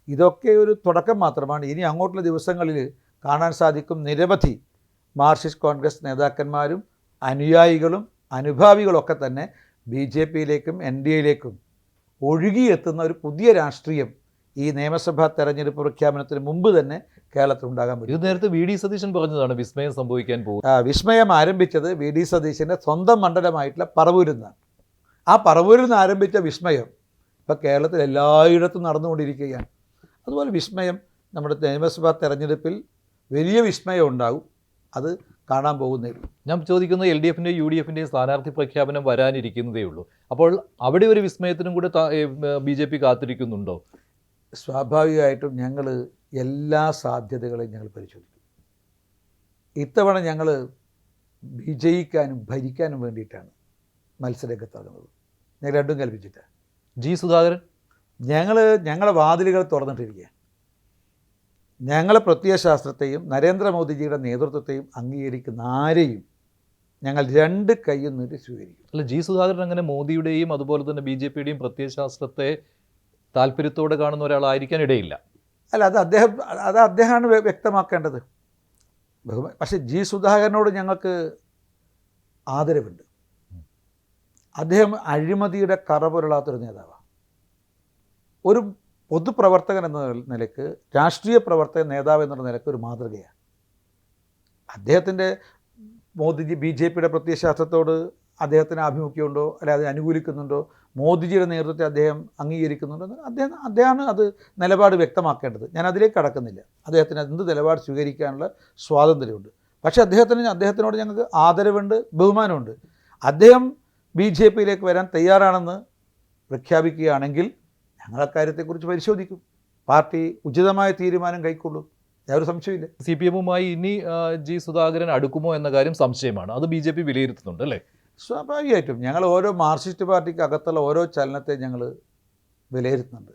ഇതൊക്കെ ഒരു തുടക്കം മാത്രമാണ്. ഇനി അങ്ങോട്ടുള്ള ദിവസങ്ങളിൽ കാണാൻ സാധിക്കും നിരവധി മാർക്സിസ്റ്റ് കോൺഗ്രസ് നേതാക്കന്മാരും അനുയായികളും അനുഭാവികളൊക്കെ തന്നെ BJPയിലേക്കും NDAയിലേക്കും ഒഴുകിയെത്തുന്ന ഒരു പുതിയ രാഷ്ട്രീയം ഈ നിയമസഭാ തെരഞ്ഞെടുപ്പ് പ്രഖ്യാപനത്തിന് മുമ്പ് തന്നെ കേരളത്തിൽ ഉണ്ടാകാൻ പറ്റും. ഇത് നേരത്തെ VD സതീശൻ പറഞ്ഞതാണ് വിസ്മയം സംഭവിക്കാൻ പോകും. വിസ്മയം ആരംഭിച്ചത് VD സതീശൻ്റെ സ്വന്തം മണ്ഡലമായിട്ടുള്ള പറവൂരിൽ നിന്നാണ്. ആ പറവൂരിൽ നിന്ന് ആരംഭിച്ച വിസ്മയം ഇപ്പോൾ കേരളത്തിൽ എല്ലായിടത്തും നടന്നുകൊണ്ടിരിക്കുകയാണ്. അതുപോലെ വിസ്മയം നമ്മുടെ നിയമസഭാ തെരഞ്ഞെടുപ്പിൽ വലിയ വിസ്മയം ഉണ്ടാകും. അത് കാണാൻ പോകുന്നേ ഉള്ളൂ. ഞാൻ ചോദിക്കുന്നത് LDFൻ്റെയും UDFൻ്റെയും സ്ഥാനാർത്ഥി പ്രഖ്യാപനം വരാനിരിക്കുന്നതേ ഉള്ളൂ. അപ്പോൾ അവിടെ ഒരു വിസ്മയത്തിനും കൂടെ BJP കാത്തിരിക്കുന്നുണ്ടോ? സ്വാഭാവികമായിട്ടും ഞങ്ങൾ എല്ലാ സാധ്യതകളെയും ഞങ്ങൾ പരിശോധിക്കും. ഇത്തവണ ഞങ്ങൾ വിജയിക്കാനും ഭരിക്കാനും വേണ്ടിയിട്ടാണ് മത്സരരംഗത്താകുന്നത്. ഞങ്ങൾ രണ്ടും കൽപ്പിച്ചിട്ടാണ്. സുധാകരൻ ഞങ്ങളെ വാതിലുകൾ തുറന്നിട്ടിരിക്കുക. ഞങ്ങളെ പ്രത്യയശാസ്ത്രത്തെയും നരേന്ദ്രമോദിജിയുടെ നേതൃത്വത്തെയും അംഗീകരിക്കുന്ന ആരെയും ഞങ്ങൾ രണ്ട് കൈയും നീട്ടി സ്വീകരിക്കും. അല്ല, സുധാകരൻ അങ്ങനെ മോദിയുടെയും അതുപോലെ തന്നെ BJPയുടെയും പ്രത്യയശാസ്ത്രത്തെ താല്പര്യത്തോടെ കാണുന്ന ഒരാളായിരിക്കാൻ ഇടയില്ല. അല്ല, അത് അദ്ദേഹമാണ് വ്യക്തമാക്കേണ്ടത്. പക്ഷേ സുധാകരനോട് ഞങ്ങൾക്ക് ആദരവുണ്ട്. അദ്ദേഹം അഴിമതിയുടെ കറപുരളാത്തൊരു നേതാവാണ്. ഒരു പൊതുപ്രവർത്തകൻ എന്ന നിലയ്ക്ക്, രാഷ്ട്രീയ പ്രവർത്തകൻ നേതാവ് എന്നുള്ള നിലയ്ക്ക് ഒരു മാതൃകയാണ്. അദ്ദേഹത്തിൻ്റെ BJPയുടെ പ്രത്യയശാസ്ത്രത്തോട് അദ്ദേഹത്തിന് ആഭിമുഖ്യമുണ്ടോ അല്ലെ അത് അനുകൂലിക്കുന്നുണ്ടോ, മോദിജിയുടെ നേതൃത്വത്തെ അദ്ദേഹം അംഗീകരിക്കുന്നുണ്ടോ, അദ്ദേഹമാണ് അത് നിലപാട് വ്യക്തമാക്കേണ്ടത്. ഞാൻ അതിലേക്ക് കടക്കുന്നില്ല. അദ്ദേഹത്തിന് എന്ത് നിലപാട് സ്വീകരിക്കാനുള്ള സ്വാതന്ത്ര്യമുണ്ട്. പക്ഷേ അദ്ദേഹത്തിനോട് ഞങ്ങൾക്ക് ആദരവുണ്ട്, ബഹുമാനമുണ്ട്. അദ്ദേഹം BJPയിലേക്ക് വരാൻ തയ്യാറാണെന്ന് പ്രഖ്യാപിക്കുകയാണെങ്കിൽ ഞങ്ങൾ അക്കാര്യത്തെക്കുറിച്ച് പരിശോധിക്കും. പാർട്ടി ഉചിതമായ തീരുമാനം കൈക്കൊള്ളും. യാതൊരു സംശയമില്ല. CPMുമായി ഇനി സുധാകരൻ അടുക്കുമോ എന്ന കാര്യം സംശയമാണ്. അത് BJP വിലയിരുത്തുന്നുണ്ട് അല്ലേ? സ്വാഭാവികമായിട്ടും ഞങ്ങൾ ഓരോ മാർക്സിസ്റ്റ് പാർട്ടിക്ക് അകത്തുള്ള ഓരോ ചലനത്തെ ഞങ്ങൾ വിലയിരുത്തുന്നുണ്ട്.